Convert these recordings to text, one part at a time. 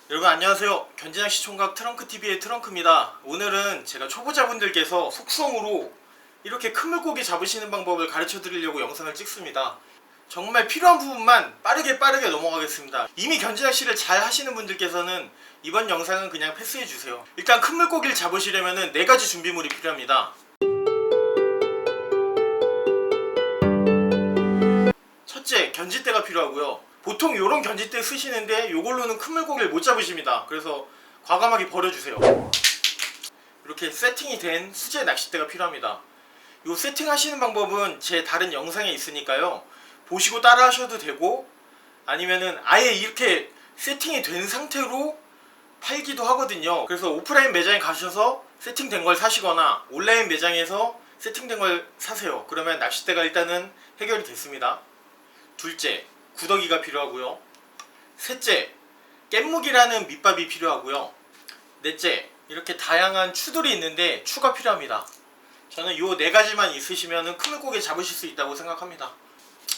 여러분 안녕하세요. 견진낚시 총각 트렁크TV의 트렁크입니다. 오늘은 제가 초보자분들께서 속성으로 이렇게 큰 물고기 잡으시는 방법을 가르쳐 드리려고 영상을 찍습니다. 정말 필요한 부분만 빠르게 넘어가겠습니다. 이미 견진낚시를 잘 하시는 분들께서는 이번 영상은 그냥 패스해 주세요. 일단 큰 물고기를 잡으시려면 4가지 준비물이 필요합니다. 첫째, 견지대가 필요하고요. 보통 이런 견지대 쓰시는데 이걸로는 큰 물고기를 못 잡으십니다. 그래서 과감하게 버려주세요. 이렇게 세팅이 된 수제 낚싯대가 필요합니다. 이 세팅하시는 방법은 제 다른 영상에 있으니까요. 보시고 따라 하셔도 되고, 아니면은 아예 이렇게 세팅이 된 상태로 팔기도 하거든요. 그래서 오프라인 매장에 가셔서 세팅된 걸 사시거나 온라인 매장에서 세팅된 걸 사세요. 그러면 낚싯대가 일단은 해결이 됐습니다. 둘째, 구더기가 필요하고요. 셋째, 깻묵이라는 밑밥이 필요하고요. 넷째, 이렇게 다양한 추들이 있는데 추가 필요합니다. 저는 이 4가지만 있으시면 큰 물고기 잡으실 수 있다고 생각합니다.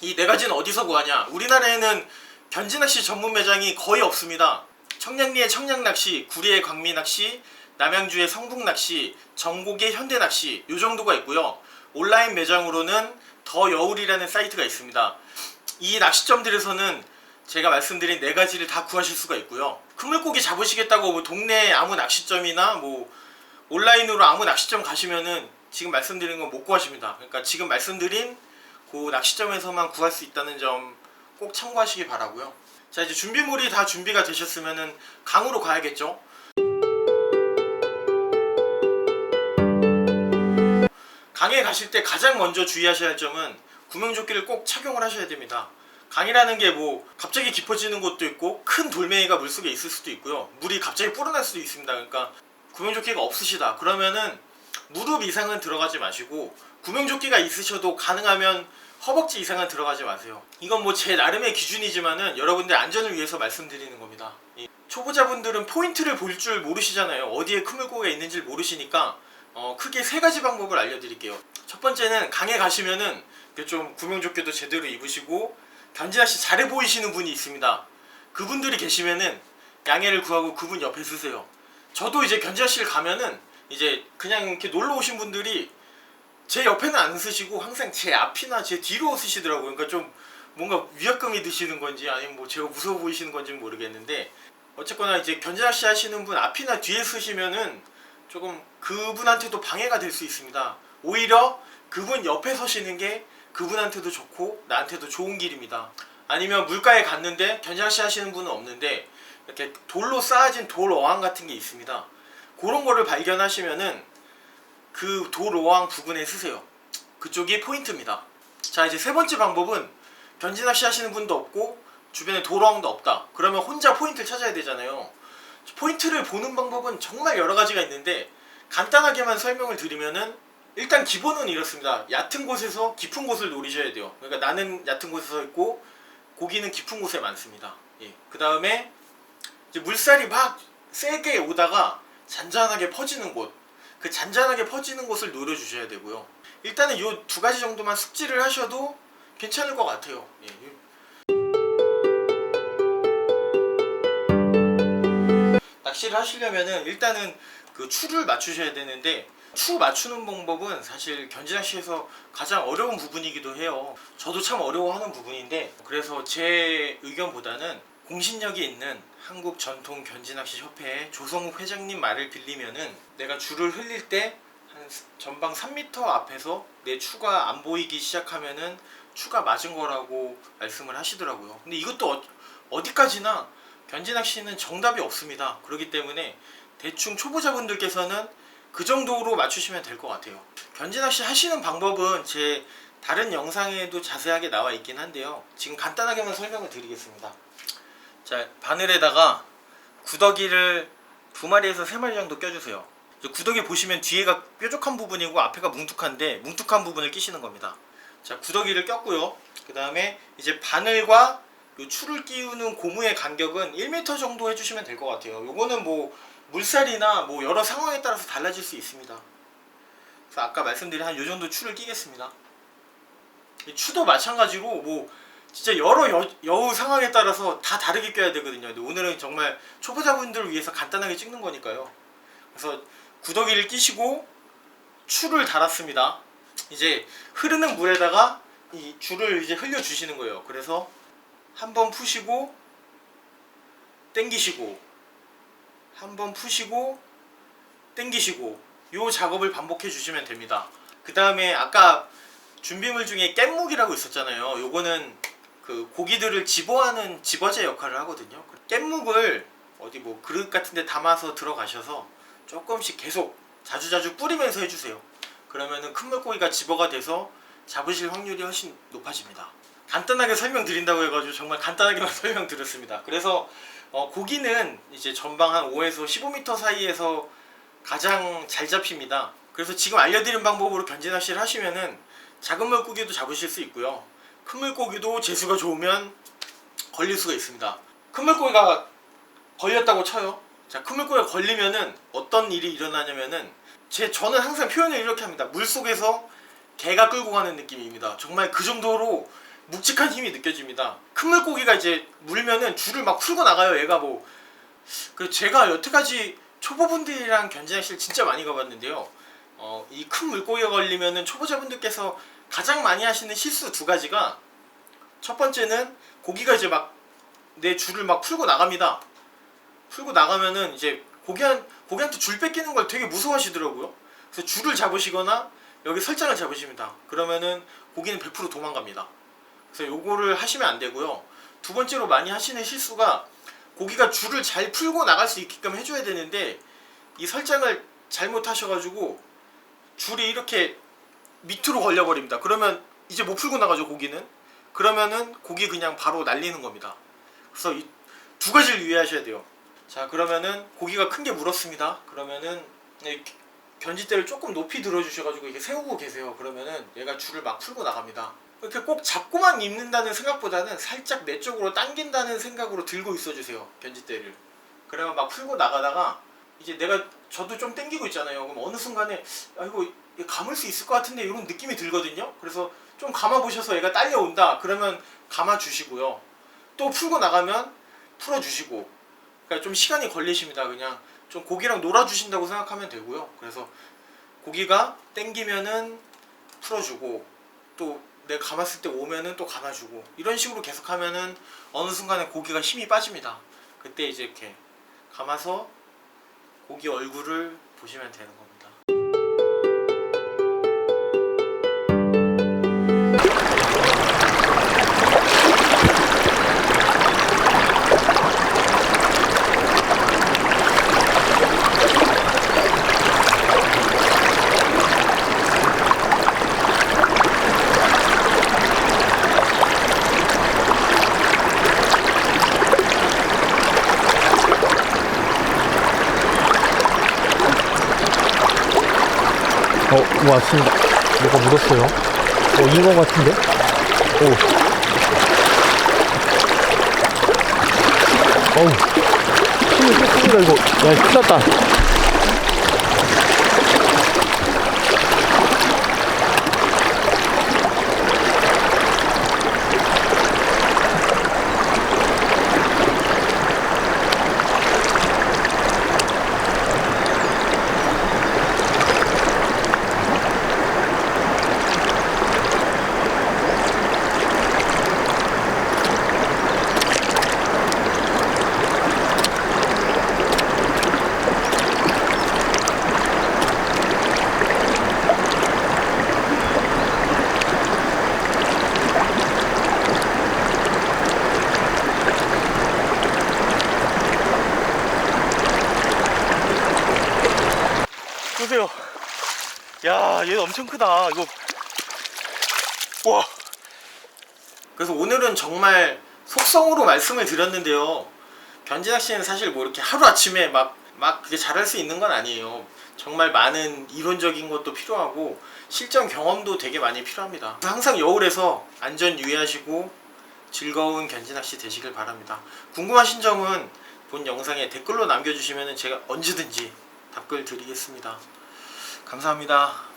이 4가지는 어디서 구하냐? 우리나라에는 견지낚시 전문 매장이 거의 없습니다. 청량리의 청량낚시, 구리의 광미낚시, 남양주의 성북낚시, 전곡의 현대낚시 이 정도가 있고요. 온라인 매장으로는 더여울이라는 사이트가 있습니다. 이 낚시점들에서는 제가 말씀드린 4가지를 다 구하실 수가 있고요. 큰 물고기 잡으시겠다고 뭐 동네 아무 낚시점이나 뭐 온라인으로 아무 낚시점 가시면은 지금 말씀드린 건 못 구하십니다. 그러니까 지금 말씀드린 그 낚시점에서만 구할 수 있다는 점 꼭 참고하시기 바라고요. 자, 이제 준비물이 다 준비가 되셨으면은 강으로 가야겠죠. 강에 가실 때 가장 먼저 주의하셔야 할 점은 구명조끼를 꼭 착용을 하셔야 됩니다. 강이라는 게 뭐 갑자기 깊어지는 곳도 있고 큰 돌멩이가 물속에 있을 수도 있고요. 물이 갑자기 불어날 수도 있습니다. 그러니까 구명조끼가 없으시다 그러면은 무릎 이상은 들어가지 마시고, 구명조끼가 있으셔도 가능하면 허벅지 이상은 들어가지 마세요. 이건 뭐 제 나름의 기준이지만은 여러분들 안전을 위해서 말씀드리는 겁니다. 초보자분들은 포인트를 볼 줄 모르시잖아요. 어디에 큰 물고기가 있는지 모르시니까 크게 3가지 방법을 알려드릴게요. 첫 번째는 강에 가시면은 좀 구명조끼도 제대로 입으시고 견지낚시 잘해 보이시는 분이 있습니다. 그분들이 계시면은 양해를 구하고 그분 옆에 쓰세요. 저도 이제 견지낚시를 가면은 이제 그냥 이렇게 놀러 오신 분들이 제 옆에는 안 쓰시고 항상 제 앞이나 제 뒤로 쓰시더라고요. 그러니까 좀 뭔가 위압감이 드시는 건지 아니면 뭐 제가 무서워 보이시는 건지는 모르겠는데, 어쨌거나 이제 견지낚시 하시는 분 앞이나 뒤에 쓰시면은 조금 그분한테도 방해가 될 수 있습니다. 오히려 그분 옆에 서시는 게 그분한테도 좋고 나한테도 좋은 길입니다. 아니면 물가에 갔는데 견지낚시 하시는 분은 없는데 이렇게 돌로 쌓아진 돌 어항 같은 게 있습니다. 그런 거를 발견하시면은 그 돌 어항 부근에 쓰세요. 그쪽이 포인트입니다. 자, 이제 3번째 방법은 견지낚시 하시는 분도 없고 주변에 돌 어항도 없다. 그러면 혼자 포인트를 찾아야 되잖아요. 포인트를 보는 방법은 정말 여러 가지가 있는데 간단하게만 설명을 드리면은, 일단 기본은 이렇습니다. 얕은 곳에서 깊은 곳을 노리셔야 돼요. 그러니까 나는 얕은 곳에 서 있고 고기는 깊은 곳에 많습니다. 그 다음에 이제 물살이 막 세게 오다가 잔잔하게 퍼지는 곳, 그 잔잔하게 퍼지는 곳을 노려주셔야 되고요. 일단은 이 2가지 정도만 숙지를 하셔도 괜찮을 것 같아요. 낚시를 하시려면은 일단은 그 추를 맞추셔야 되는데, 추 맞추는 방법은 사실 견지낚시에서 가장 어려운 부분이기도 해요. 저도 참 어려워하는 부분인데, 그래서 제 의견보다는 공신력이 있는 한국 전통 견지낚시 협회 조성욱 회장님 말을 빌리면은, 내가 줄을 흘릴 때 한 전방 3m 앞에서 내 추가 안 보이기 시작하면은 추가 맞은 거라고 말씀을 하시더라고요. 근데 이것도 어디까지나 견지낚시는 정답이 없습니다. 그렇기 때문에 대충 초보자분들께서는 그 정도로 맞추시면 될 것 같아요. 견지낚시 하시는 방법은 제 다른 영상에도 자세하게 나와 있긴 한데요. 지금 간단하게만 설명을 드리겠습니다. 자, 바늘에다가 구더기를 2마리에서 3마리 정도 껴주세요. 구더기 보시면 뒤에가 뾰족한 부분이고 앞에가 뭉툭한데 뭉툭한 부분을 끼시는 겁니다. 자, 구더기를 꼈고요. 그 다음에 이제 바늘과 요 추를 끼우는 고무의 간격은 1m 정도 해주시면 될 것 같아요. 요거는 뭐 물살이나 뭐 여러 상황에 따라서 달라질 수 있습니다. 그래서 아까 말씀드린 한 요 정도 추를 끼겠습니다. 이 추도 마찬가지로 뭐 진짜 여러 여우 상황에 따라서 다 다르게 껴야 되거든요. 근데 오늘은 정말 초보자분들을 위해서 간단하게 찍는 거니까요. 그래서 구더기를 끼시고 줄을 달았습니다. 이제 흐르는 물에다가 이 줄을 이제 흘려 주시는 거예요. 그래서 한번 푸시고 당기시고, 한번 푸시고 당기시고, 요 작업을 반복해 주시면 됩니다. 그 다음에 아까 준비물 중에 깻묵이라고 있었잖아요. 요거는 그 고기들을 집어하는 집어제 역할을 하거든요. 깻묵을 어디 뭐 그릇 같은 데 담아서 들어가셔서 조금씩 계속 자주자주 뿌리면서 해주세요. 그러면은 큰 물고기가 집어가 돼서 잡으실 확률이 훨씬 높아집니다. 간단하게 설명드린다고 해가지고 정말 간단하게만 설명드렸습니다. 그래서 고기는 이제 전방 한 5에서 15m 사이에서 가장 잘 잡힙니다. 그래서 지금 알려드린 방법으로 견제낚시를 하시면은 작은 물고기도 잡으실 수 있고요. 큰 물고기도 재수가 좋으면 걸릴 수가 있습니다. 큰 물고기가 걸렸다고 쳐요. 자, 큰 물고기가 걸리면은 어떤 일이 일어나냐면은 저는 항상 표현을 이렇게 합니다. 물속에서 개가 끌고 가는 느낌입니다. 정말 그 정도로 묵직한 힘이 느껴집니다. 큰 물고기가 이제 물면은 줄을 막 풀고 나가요. 얘가 뭐 제가 여태까지 초보분들이랑 견제낚시를 진짜 많이 가봤는데요. 이 큰 물고기가 걸리면은 초보자분들께서 가장 많이 하시는 실수 두 가지가, 첫 번째는 고기가 이제 막 내 줄을 막 풀고 나갑니다. 풀고 나가면은 이제 고기한테 줄 뺏기는 걸 되게 무서워하시더라고요. 그래서 줄을 잡으시거나 여기 설장을 잡으십니다. 그러면은 고기는 100% 도망갑니다. 그래서 요거를 하시면 안 되고요. 두 번째로 많이 하시는 실수가, 고기가 줄을 잘 풀고 나갈 수 있게끔 해줘야 되는데 이 설장을 잘못 하셔가지고 줄이 이렇게 밑으로 걸려버립니다. 그러면 이제 못 풀고 나가죠, 고기는. 그러면은 고기 그냥 바로 날리는 겁니다. 그래서 이 두 가지를 유의하셔야 돼요. 자, 그러면은 고기가 큰 게 물었습니다. 그러면은 견지대를 조금 높이 들어주셔가지고 이렇게 세우고 계세요. 그러면은 얘가 줄을 막 풀고 나갑니다. 이렇게 꼭 잡고만 입는다는 생각보다는 살짝 내 쪽으로 당긴다는 생각으로 들고 있어주세요, 견지대를. 그러면 막 풀고 나가다가 이제 저도 좀 당기고 있잖아요. 그럼 어느 순간에 이거 감을 수 있을 것 같은데 이런 느낌이 들거든요. 그래서 좀 감아보셔서 얘가 딸려온다. 그러면 감아주시고요. 또 풀고 나가면 풀어주시고. 그러니까 좀 시간이 걸리십니다. 그냥 좀 고기랑 놀아주신다고 생각하면 되고요. 그래서 고기가 당기면은 풀어주고, 또 내가 감았을 때 오면은 또 감아주고, 이런 식으로 계속하면은 어느 순간에 고기가 힘이 빠집니다. 그때 이제 이렇게 감아서 고기 얼굴을 보시면 되는 겁니다. 왔습니다. 뭐가 묻었어요? 잉어 같은데? 힘이 꽤 큽니다, 이거. 야, 큰일 났다. 보세요. 야, 얘 엄청 크다. 이거. 와. 그래서 오늘은 정말 속성으로 말씀을 드렸는데요. 견제낚시는 사실 뭐 이렇게 하루아침에 막 그게 잘할 수 있는 건 아니에요. 정말 많은 이론적인 것도 필요하고 실전 경험도 되게 많이 필요합니다. 항상 여울에서 안전 유의하시고 즐거운 견제낚시 되시길 바랍니다. 궁금하신 점은 본 영상에 댓글로 남겨주시면 제가 언제든지 답글 드리겠습니다. 감사합니다.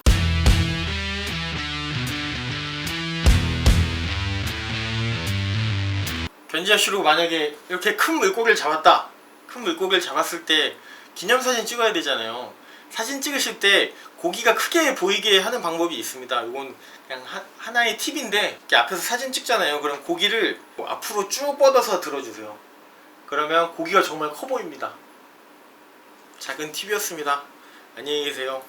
변지하시로 만약에 이렇게 큰 물고기를 잡았다. 큰 물고기를 잡았을 때 기념사진 찍어야 되잖아요. 사진 찍으실 때 고기가 크게 보이게 하는 방법이 있습니다. 이건 그냥 하나의 팁인데, 이렇게 앞에서 사진 찍잖아요. 그럼 고기를 앞으로 쭉 뻗어서 들어주세요. 그러면 고기가 정말 커 보입니다. 작은 팁이었습니다. 안녕히 계세요.